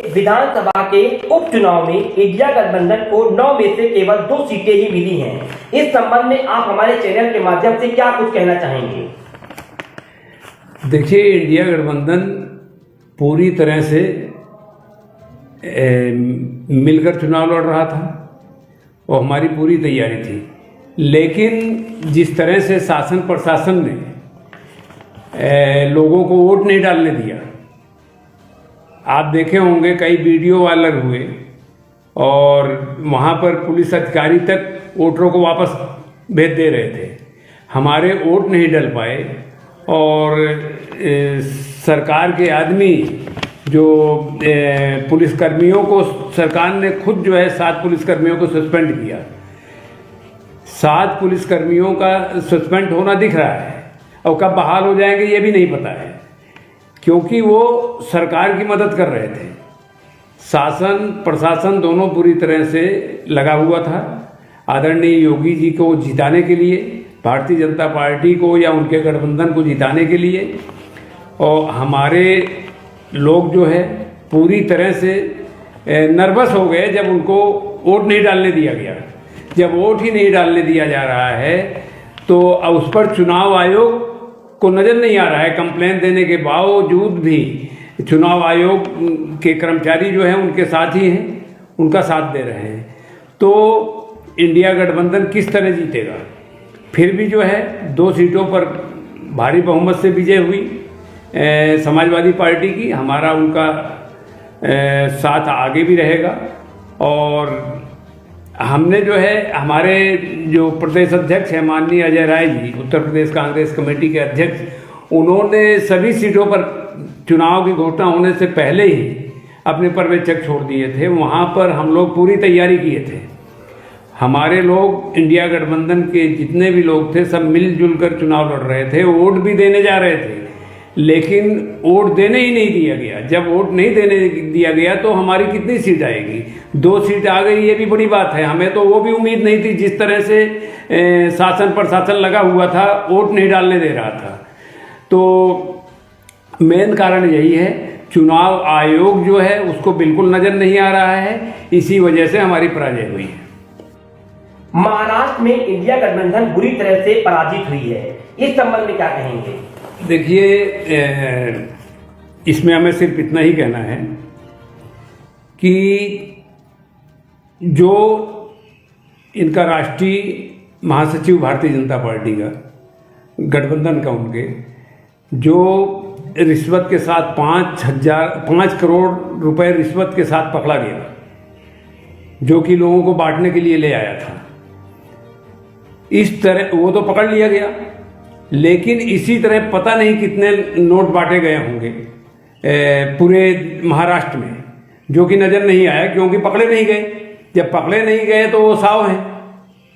विधानसभा के उपचुनाव में इंडिया गठबंधन को 9 में से केवल 2 सीटें ही मिली हैं। इस संबंध में आप हमारे चैनल के माध्यम से क्या कुछ कहना चाहेंगे? देखिए, इंडिया गठबंधन पूरी तरह से मिलकर चुनाव लड़ रहा था और हमारी पूरी तैयारी थी, लेकिन जिस तरह से शासन प्रशासन ने लोगों को वोट नहीं डालने दिया, आप देखे होंगे कई वीडियो वायरल हुए और वहाँ पर पुलिस अधिकारी तक वोटरों को वापस भेज दे रहे थे। हमारे वोट नहीं डल पाए और सरकार के आदमी जो पुलिसकर्मियों को सरकार ने खुद जो है 7 पुलिसकर्मियों को सस्पेंड किया। 7 पुलिसकर्मियों का सस्पेंड होना दिख रहा है और कब बहाल हो जाएंगे ये भी नहीं पता है, क्योंकि वो सरकार की मदद कर रहे थे। शासन प्रशासन दोनों पूरी तरह से लगा हुआ था आदरणीय योगी जी को जिताने के लिए, भारतीय जनता पार्टी को या उनके गठबंधन को जिताने के लिए। और हमारे लोग जो है पूरी तरह से नर्वस हो गए जब उनको वोट नहीं डालने दिया गया। जब वोट ही नहीं डालने दिया जा रहा है तो उस पर चुनाव आयोग को नजर नहीं आ रहा है। कंप्लेन देने के बावजूद भी चुनाव आयोग के कर्मचारी जो हैं उनके साथ ही हैं, उनका साथ दे रहे हैं। तो इंडिया गठबंधन किस तरह जीतेगा? फिर भी जो है 2 सीटों पर भारी बहुमत से विजय हुई समाजवादी पार्टी की। हमारा उनका साथ आगे भी रहेगा और हमने जो है हमारे जो प्रदेश अध्यक्ष हैं माननीय अजय राय जी, उत्तर प्रदेश कांग्रेस कमेटी के अध्यक्ष, उन्होंने सभी सीटों पर चुनाव की घोषणा होने से पहले ही अपने पर्यवेक्षक छोड़ दिए थे। वहाँ पर हम लोग पूरी तैयारी किए थे। हमारे लोग इंडिया गठबंधन के जितने भी लोग थे सब मिलजुल कर चुनाव लड़ रहे थे, वोट भी देने जा रहे थे, लेकिन वोट देने ही नहीं दिया गया। जब वोट नहीं देने दिया गया तो हमारी कितनी सीट आएगी? 2 सीट आ गई, ये भी बड़ी बात है। हमें तो वो भी उम्मीद नहीं थी। जिस तरह से शासन प्रशासन लगा हुआ था, वोट नहीं डालने दे रहा था। तो मेन कारण यही है, चुनाव आयोग जो है उसको बिल्कुल नजर नहीं आ रहा है, इसी वजह से हमारी पराजय हुई है। महाराष्ट्र में इंडिया गठबंधन बुरी तरह से पराजित हुई है, इस संबंध में क्या कहेंगे? देखिए, इसमें हमें सिर्फ इतना ही कहना है कि जो इनका राष्ट्रीय महासचिव भारतीय जनता पार्टी का गठबंधन का उनके जो रिश्वत के साथ 5 करोड़ रुपए रिश्वत के साथ पकड़ा गया, जो कि लोगों को बांटने के लिए ले आया था, इस तरह वो तो पकड़ लिया गया, लेकिन इसी तरह पता नहीं कितने नोट बांटे गए होंगे पूरे महाराष्ट्र में, जो कि नजर नहीं आया क्योंकि पकड़े नहीं गए। जब पकड़े नहीं गए तो वो साव हैं,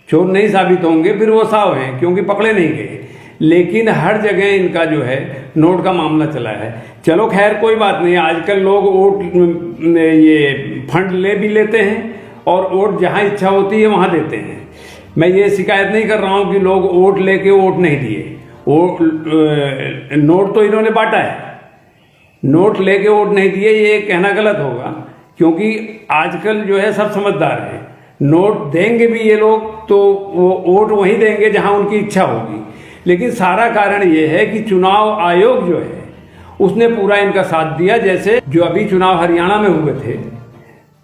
चोर नहीं साबित होंगे, फिर वो साव हैं क्योंकि पकड़े नहीं गए। लेकिन हर जगह इनका जो है नोट का मामला चला है। चलो खैर कोई बात नहीं, आजकल लोग वोट ये फंड ले भी लेते हैं और वोट जहां इच्छा होती है वहां देते हैं। मैं ये शिकायत नहीं कर रहा हूं कि लोग वोट लेके वोट नहीं दिए। वो नोट तो इन्होंने बांटा है, नोट लेके वोट नहीं दिए ये कहना गलत होगा, क्योंकि आजकल जो है सब समझदार है। नोट देंगे भी ये लोग तो वो वोट वहीं देंगे जहां उनकी इच्छा होगी। लेकिन सारा कारण ये है कि चुनाव आयोग जो है उसने पूरा इनका साथ दिया। जैसे जो अभी चुनाव हरियाणा में हुए थे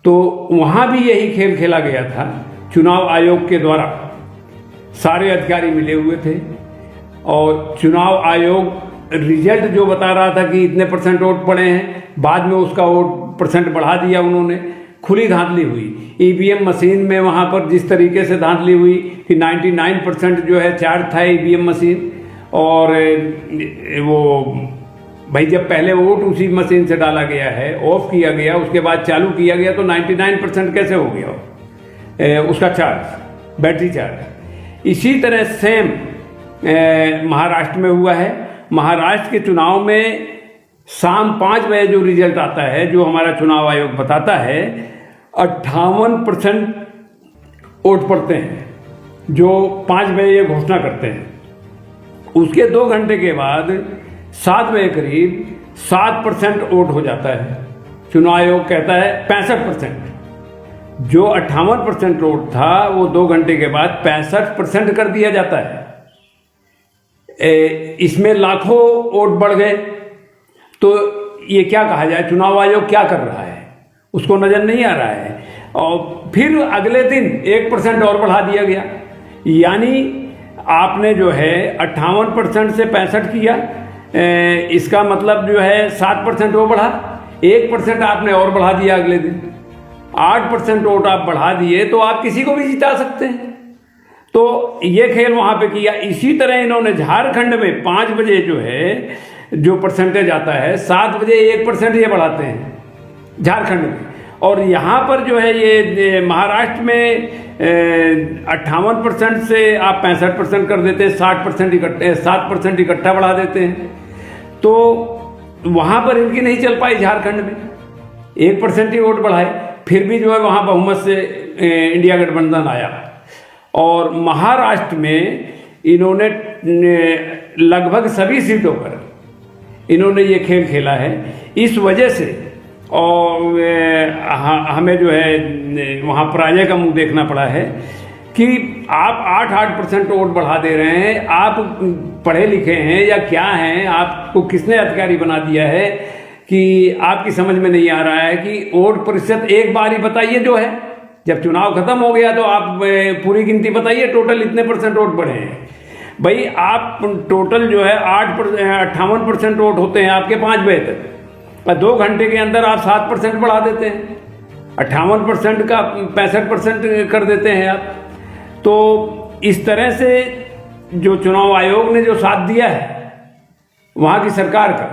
तो वहां भी यही खेल खेला गया था। चुनाव आयोग के द्वारा सारे अधिकारी मिले हुए थे और चुनाव आयोग रिजल्ट जो बता रहा था कि इतने % वोट पड़े हैं, बाद में उसका वोट % बढ़ा दिया उन्होंने। खुली धांधली हुई ईवीएम मशीन में, वहां पर जिस तरीके से धांधली हुई कि 99% जो है चार्ज था ईवीएम मशीन। और वो भाई जब पहले वोट उसी मशीन से डाला गया है, ऑफ किया गया, उसके बाद चालू किया गया, तो 99% कैसे हो गया उसका चार्ज, बैटरी चार्ज। इसी तरह सेम महाराष्ट्र में हुआ है। महाराष्ट्र के चुनाव में शाम 5 बजे जो रिजल्ट आता है, जो हमारा चुनाव आयोग बताता है, 58% वोट पड़ते हैं, जो 5 बजे ये घोषणा करते हैं। उसके 2 घंटे के बाद 7 बजे करीब 7% वोट हो जाता है चुनाव आयोग कहता है 65%। जो 58% वोट था वो 2 घंटे के बाद 65% कर दिया जाता है। इसमें लाखों वोट बढ़ गए। तो ये क्या कहा जाए, चुनाव आयोग क्या कर रहा है, उसको नजर नहीं आ रहा है। और फिर अगले दिन 1% और बढ़ा दिया गया, यानी आपने जो है 58% से 65 किया, इसका मतलब जो है 7% वो बढ़ा, 1% आपने और बढ़ा दिया अगले दिन, 8% वोट आप बढ़ा दिए तो आप किसी को भी जिता सकते हैं। तो ये खेल वहां पे किया। इसी तरह इन्होंने झारखंड में 5 बजे जो है जो परसेंटेज आता है, 7 बजे 1% ये बढ़ाते हैं झारखंड में। और यहाँ पर जो है ये महाराष्ट्र में 58% से आप 65% कर देते हैं, 7% इकट्ठा बढ़ा देते हैं। तो वहाँ पर इनकी नहीं चल पाई झारखंड में, 1% ही वोट बढ़ाए, फिर भी जो है वहाँ बहुमत से इंडिया गठबंधन आया। और महाराष्ट्र में इन्होंने लगभग सभी सीटों पर इन्होंने ये खेल खेला है। इस वजह से और हमें जो है वहाँ पराजय का मुंह देखना पड़ा है कि आप 8% वोट बढ़ा दे रहे हैं। आप पढ़े लिखे हैं या क्या हैं, आपको किसने अधिकारी बना दिया है कि आपकी समझ में नहीं आ रहा है कि वोट प्रतिशत एक बार ही बताइए जो है। जब चुनाव खत्म हो गया तो आप पूरी गिनती बताइए, टोटल इतने % वोट बढ़े हैं। भाई आप टोटल जो है 58% वोट होते हैं आपके 5 बजे तक, और 2 घंटे के अंदर आप 7% बढ़ा देते हैं, 58% का 65% कर देते हैं आप। तो इस तरह से जो चुनाव आयोग ने जो साथ दिया है वहाँ की सरकार का,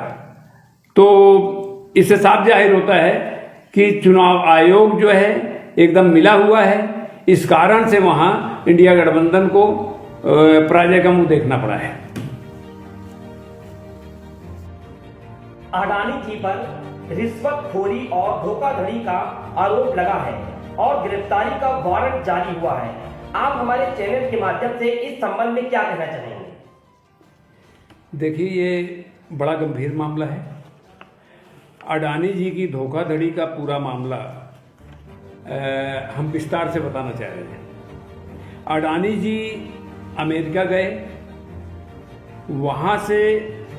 तो इससे साफ जाहिर होता है कि चुनाव आयोग जो है एकदम मिला हुआ है। इस कारण से वहाँ इंडिया गठबंधन को पराजय का मुंह देखना पड़ा है। अडानी जी पर रिश्वतखोरी और धोखाधड़ी का आरोप लगा है और गिरफ्तारी का वारंट जारी हुआ है। आप हमारे चैनल के माध्यम से इस संबंध में क्या कहना चाहेंगे? देखिए, ये बड़ा गंभीर मामला है। अडानी जी की धोखाधड़ी का पूरा मामला हम विस्तार से बताना चाह रहे हैं। अडानी जी अमेरिका गए, वहाँ से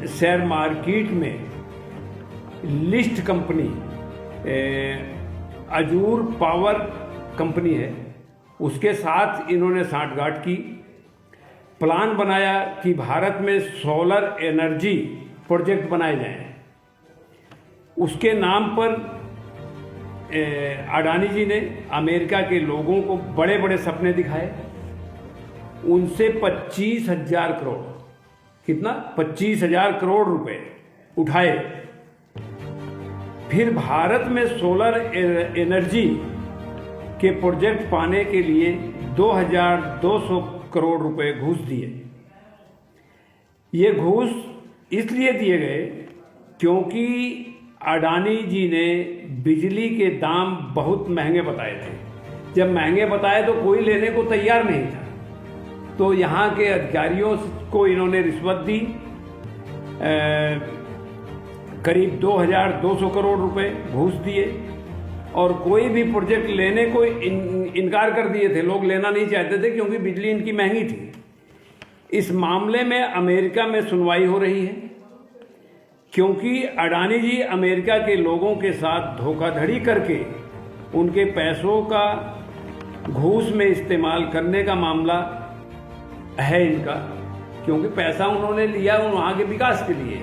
शेयर मार्केट में list company Azzur power company है, उसके साथ इन्होंने सांठगांठ की। प्लान बनाया कि भारत में सोलर एनर्जी प्रोजेक्ट बनाए जाएं। उसके नाम पर अडानी जी ने अमेरिका के लोगों को बड़े बड़े सपने दिखाए। उनसे 25,000 करोड़, कितना, 25,000 करोड़ रुपए उठाए। फिर भारत में सोलर एनर्जी के प्रोजेक्ट पाने के लिए 2,200 करोड़ रुपए घूस दिए। ये घूस इसलिए दिए गए क्योंकि अडानी जी ने बिजली के दाम बहुत महंगे बताए थे। जब महंगे बताए तो कोई लेने को तैयार नहीं था, तो यहाँ के अधिकारियों को इन्होंने रिश्वत दी, करीब 2,200 करोड़ रुपए घूस दिए, और कोई भी प्रोजेक्ट लेने को इनकार कर दिए थे। लोग लेना नहीं चाहते थे क्योंकि बिजली इनकी महंगी थी। इस मामले में अमेरिका में सुनवाई हो रही है क्योंकि अडानी जी अमेरिका के लोगों के साथ धोखाधड़ी करके उनके पैसों का घूस में इस्तेमाल करने का मामला है इनका, क्योंकि पैसा उन्होंने लिया वहाँ के विकास के लिए,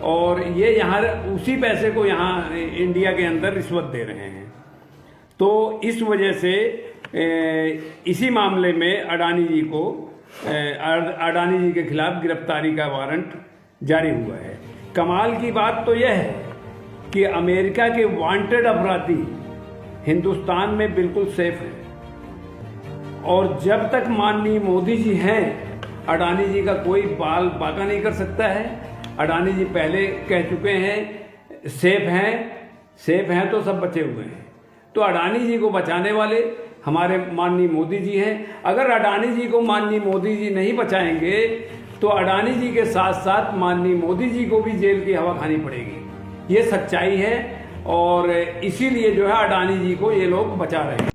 और ये यहाँ उसी पैसे को यहाँ इंडिया के अंदर रिश्वत दे रहे हैं। तो इस वजह से इसी मामले में अडानी जी के खिलाफ गिरफ्तारी का वारंट जारी हुआ है। कमाल की बात तो यह है कि अमेरिका के वांटेड अपराधी हिंदुस्तान में बिल्कुल सेफ है, और जब तक माननीय मोदी जी हैं अडानी जी का कोई बाल बाका नहीं कर सकता है। अडानी जी पहले कह चुके हैं सेफ हैं तो सब बचे हुए हैं। तो अडानी जी को बचाने वाले हमारे माननीय मोदी जी हैं। अगर अडानी जी को माननीय मोदी जी नहीं बचाएंगे तो अडानी जी के साथ साथ माननीय मोदी जी को भी जेल की हवा खानी पड़ेगी। ये सच्चाई है, और इसीलिए जो है अडानी जी को ये लोग बचा रहे हैं।